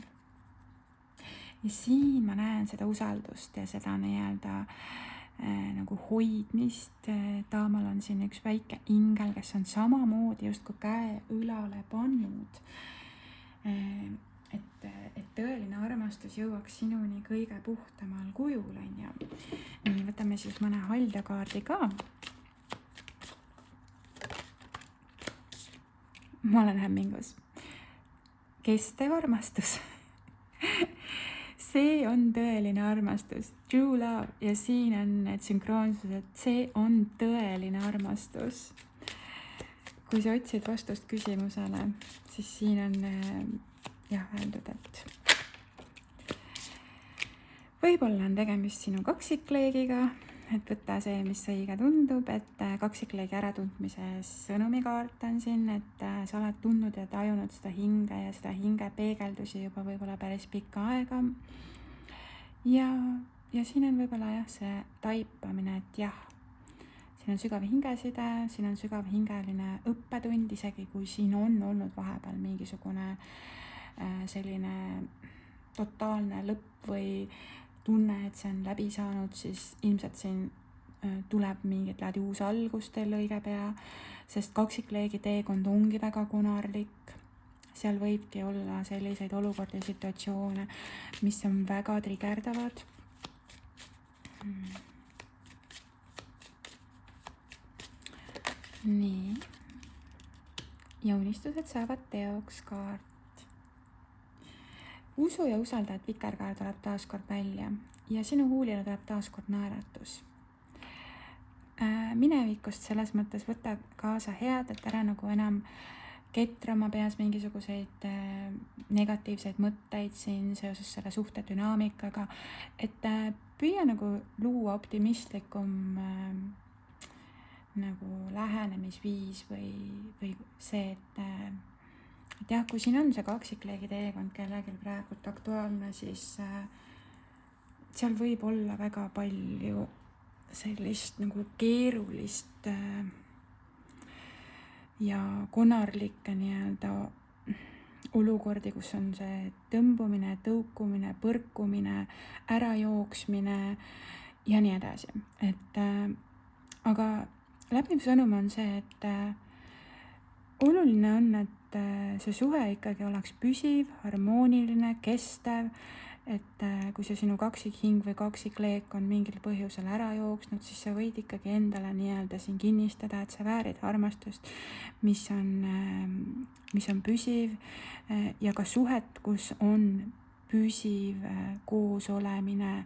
Ja siin ma näen seda usaldust ja seda nii-öelda nagu hoidmist. Taamal on siin üks väike ingel, kes on samamoodi justkui käe ülale pannud, et tõeline armastus jõuaks sinuni kõige puhtamal kujul, on ju. Nii, võtame siis mõne haldjakaardi ka. ma olen hämmingus. Kestev armastus. See on tõeline armastus, true love, ja siin on need sünkroonsused, see on tõeline armastus. Kui sa otsid vastust küsimusele, siis siin on öeldud, et võib-olla on tegemist sinu kaksikleegiga, et võta see, mis õige tundub, et kaksikleegi äratundmises sõnumikaart on siin, et sa oled tundnud ja tajunud seda hinge ja seda hinge peegeldusi juba võib-olla päris pikka aega. Ja siin on võib-olla see taipamine, et siin on sügav hingeside, siin on sügav hingeline õppetund, isegi kui siin on olnud vahepeal mingisugune selline totaalne lõpp või tunne, et see on läbi saanud, siis ilmselt siin tuleb mingit laadi uus algus teil õige pea, sest kaksikleegi teekond ongi väga konarlik. Seal võibki olla selliseid olukordi ja situatsioone, mis on väga trigerdavad. Nii. Ja unistused saavad teoks kaart. Usu ja usalda, et vikerkaar tuleb taaskord välja ja sinu huulile tuleb taaskord naeratus. Minevikust selles mõttes võta kaasa head, et ära nagu enam ketra oma peas mingisuguseid negatiivseid mõtteid siin seoses selle suhte dünaamikaga, et püüa nagu luua optimistlikum nagu lähenemisviis või see, et kui siin on see kaksikleegi teekond kellelgi praegult aktuaalne, siis seal võib olla väga palju sellist nagu keerulist ja konarlikke nii-öelda olukordi, kus on see tõmbumine, tõukumine, põrkumine, ärajooksmine ja nii edasi. Aga läbiv sõnum on see, et oluline on, et see suhe ikkagi oleks püsiv, harmooniline, kestev, et kui see sinu kaksikhing või kaksikleek on mingil põhjusel ära jooksnud, siis sa võid ikkagi endale nii-öelda siin kinnistada, et sa väärid armastust, mis on püsiv ja ka suhet, kus on püsiv koos olemine,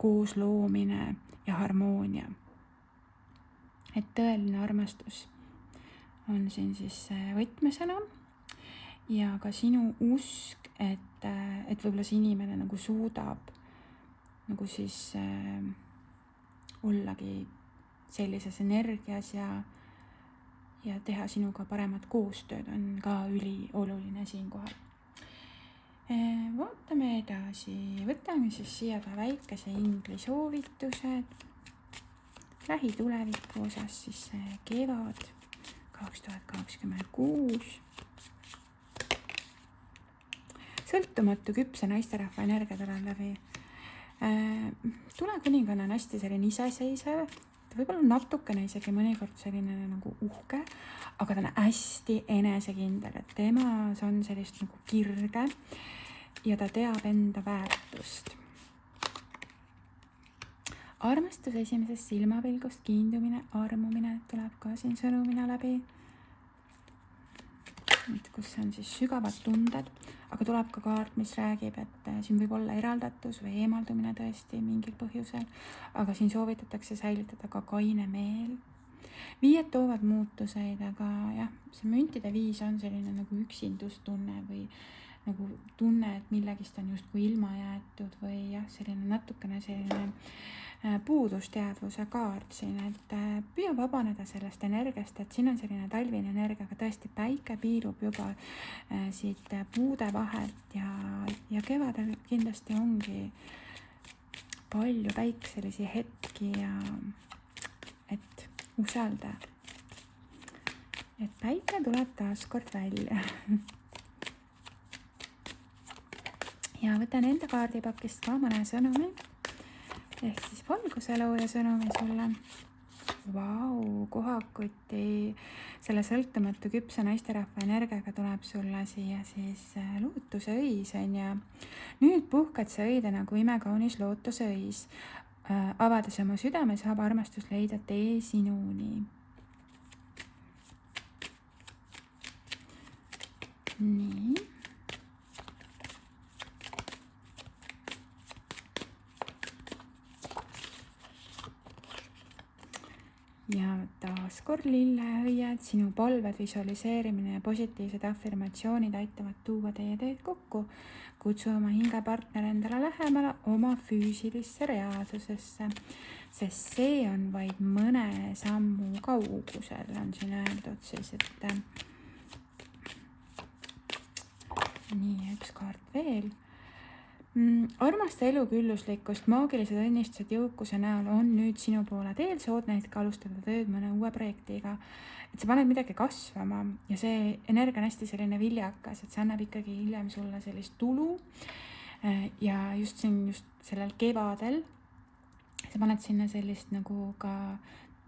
koos loomine ja harmoonia. Et tõeline armastus on siin siis võtmesõna ja ka sinu usk, et võib-olla see inimene nagu suudab nagu siis ollagi sellises energias ja teha sinuga paremat koostööd on ka ülioluline siinkohal. Vaatame edasi, võtame siis siia ka väikese ingli soovitused lähituleviku osas, siis kevad 2026. Sõltumatu küpse naisterahva energia tuleb läbi. Tulekuninganna on hästi selline iseseisev, ta võib olla natukene isegi mõnikord selline nagu uhke, aga ta on hästi enesekindel, et temas on sellist nagu kirge ja ta teab enda väärtust. Armastus esimesest silmapilgust, kiindumine, armumine tuleb ka siin sõnumina läbi. Kus on siis sügavad tunded, aga tuleb ka kaart, mis räägib, et siin võib olla eraldatus või eemaldumine tõesti mingil põhjusel, aga siin soovitatakse säilitada ka kaine meel. Viied toovad muutuseid, aga see müntide viis on selline nagu üksindustunne või nagu tunne, et millegist on justkui ilma jäetud või selline natukene selline puudusteadvuse kaart siin, et püüa vabaneda sellest energiast, et siin on selline talvine energia, aga tõesti päike piirub juba siit puude vahelt ja kevadel kindlasti ongi palju päikselisi hetki ja et usalda, et päike tuleb taaskord välja. Ja võtan enda kaardipakist ka mõne sõnumi. Ehk siis valguselooja sõnumi sulle. Vau, kohakuti selle sõltumatu küpse naisterahva energiaga tuleb sulle siia siis lootuse õis on ja nüüd puhkad sa õide nagu imekaunis lootuse õis. Avades oma südame saab armastus leida tee sinuni. nii. Ja taas kord lilleõied, sinu palved, visualiseerimine ja positiivsed afirmatsioonid aitavad tuua teie teed kokku. Kutsu oma hingepartner endale lähemale oma füüsilisse reaalsusesse, sest see on vaid mõne sammu kaugusel, on siin öeldud siis, et nii, üks kaart veel. Armasta elu külluslikkust, maagilised õnnistused jõukuse näol on nüüd sinu poole teel, soodne hetk alustada tööd mõne uue projektiga. Et sa paned midagi kasvama ja see energia on hästi selline viljakas, et see annab ikkagi hiljem sulle sellist tulu. Ja just sellel kevadel sa paned sinna sellist nagu ka,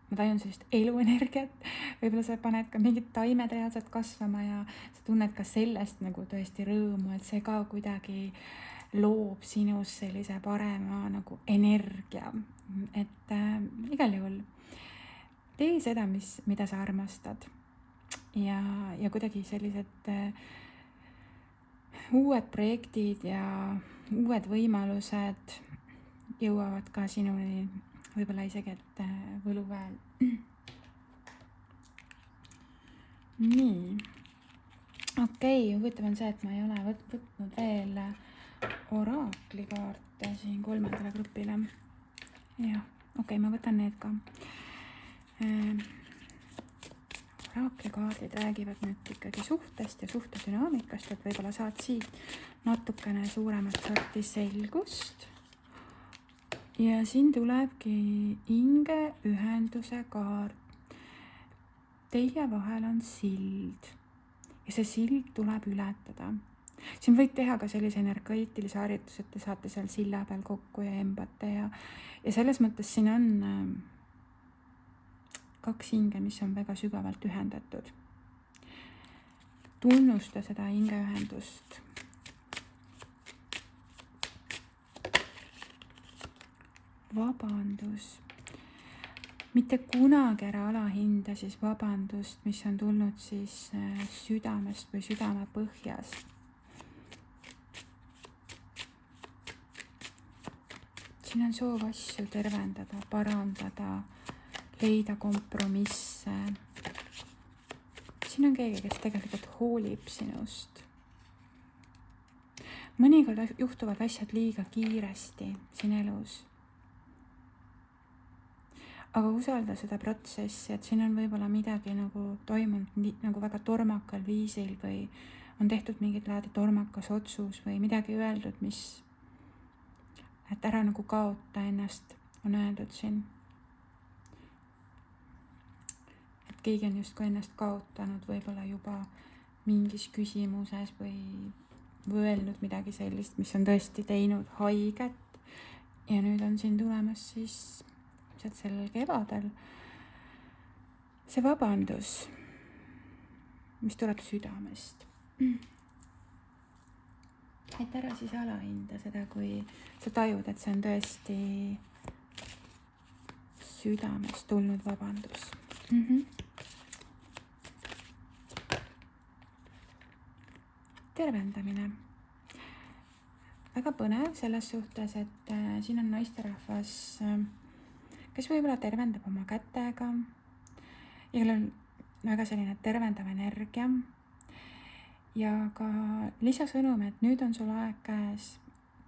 ma tajun sellist eluenergiat, võib-olla sa paned ka mingid taimed reaalselt kasvama ja sa tunned ka sellest nagu tõesti rõõmu, et see ka kuidagi loob sinus sellise parema nagu energia, et igal juhul tee seda, mida sa armastad ja kuidagi sellised uued projektid ja uued võimalused jõuavad ka sinuni võib-olla isegi, et võluväel. Nii, okei, huvitav on see, et ma ei ole võtnud veel oraaklikaarte siin 3. grupile. Jah, okei, ma võtan need ka. Oraaklikaardid räägivad nüüd ikkagi suhtest ja suhtedünaamikast, et võib-olla saad siit natukene suuremat sorti selgust. Ja siin tulebki hingeühenduse kaart. Teie vahel on sild ja see sild tuleb ületada. Siin võid teha ka sellise energeetilise harjutuse, et te saate seal silla peal kokku ja embate ja selles mõttes siin on 2 hinge, mis on väga sügavalt ühendatud. Tunnusta seda hingeühendust. Vabandus. Mitte kunagi ära alahinda siis vabandust, mis on tulnud siis südamest või südame põhjast. Siin on soov asju tervendada, parandada, leida kompromisse. Siin on keegi, kes tegelikult hoolib sinust. Mõnikord juhtuvad asjad liiga kiiresti siin elus. Aga usalda seda protsessi, et siin on võib-olla midagi nagu toimunud nagu väga tormakal viisil või on tehtud mingit laadi tormakas otsus või midagi öeldud, et ära nagu kaota ennast, on öeldud siin. Et keegi on justkui ennast kaotanud võib-olla juba mingis küsimuses või öelnud midagi sellist, mis on tõesti teinud haiget. Ja nüüd on siin tulemas siis sellel kevadel see vabandus, mis tuleb südamest. Et ära siis alahinda seda, kui sa tajud, et see on tõesti südamest tulnud vabandus. Tervendamine. Väga põnev selles suhtes, et siin on naisterahvas, kes võib-olla tervendab oma kätega ja kellel on väga selline tervendav energia ja ka lisasõnum, et nüüd on sul aeg käes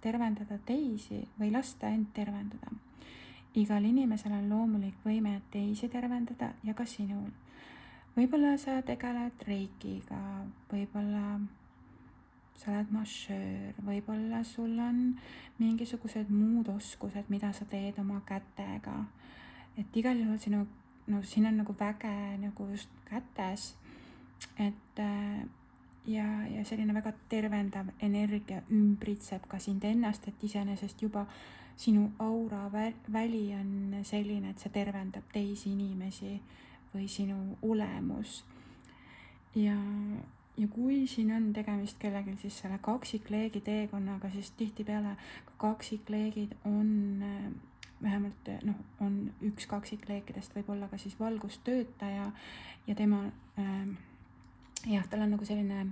tervendada teisi või lasta end tervendada. Igal inimesel on loomulik võime teisi tervendada ja ka sinul. Võib-olla sa tegeled reikiga, võib-olla sa oled massöör, võib-olla sul on mingisugused muud oskused, mida sa teed oma kätega. Et igal juhul siin on nagu väge nagu just kätes, et ja selline väga tervendav energia ümbritseb ka sind ennast, et iseenesest juba sinu aura väli on selline, et see tervendab teisi inimesi või sinu olemus. Ja kui siin on tegemist kellelgi siis selle kaksikleegi teekonnaga, siis tihtipeale kaksikleegid on vähemalt on üks kaksikleekidest võib olla ka siis valgustöötaja ja tema tal on nagu selline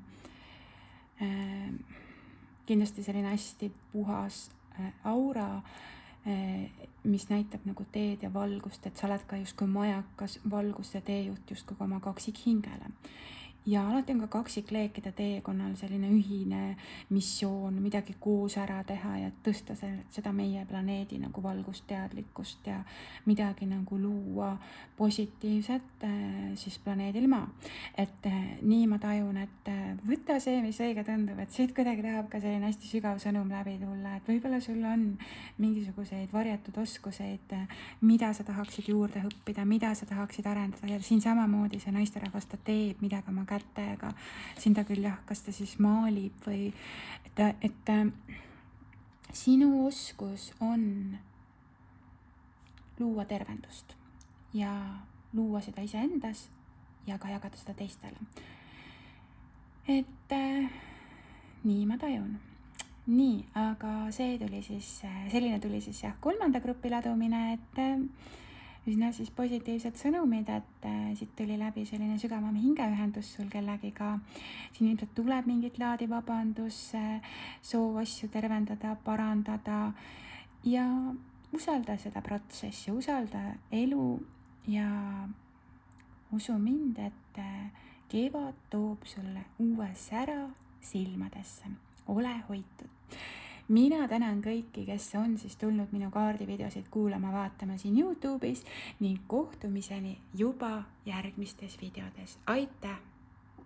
kindlasti selline hästi puhas aura, mis näitab nagu teed ja valgust, et sa oled ka justkui majakas, valgus ja teejuht justkui ka oma kaksikhingele. Ja alati on ka kaksikleekide teekonnal selline ühine missioon, midagi koos ära teha ja tõsta seda meie planeedi nagu valgusteadlikkust ja midagi nagu luua positiivset siis planeedil Maa. Et nii ma tajun, et võta see, mis õige tundub, et siit kuidagi tahab ka selline hästi sügav sõnum läbi tulla, et võib-olla sul on mingisuguseid varjatud oskuseid, mida sa tahaksid juurde õppida, mida sa tahaksid arendada ja siin samamoodi see naisterahvas ta teeb midagi oma kätega, siin ta küll jah, kas ta siis maalib või et sinu oskus on luua tervendust ja luua seda iseendas ja ka jagada seda teistele. Et nii ma tajun. Nii, aga selline tuli siis jah, 3. grupi ladumine, et üsna siis positiivsed sõnumid, et siit tuli läbi selline sügavam hingeühendus sul kellegiga. Siin ilmselt tuleb mingit laadi vabandus, soov asju tervendada, parandada ja usalda seda protsessi, usalda elu ja usu mind, et kevad toob sulle uue sära silmadesse. Ole hoitud. Mina tänan kõiki, kes on siis tulnud minu kaardivideosid kuulama, vaatama siin YouTube'is ning kohtumiseni juba järgmistes videodes. Aitäh!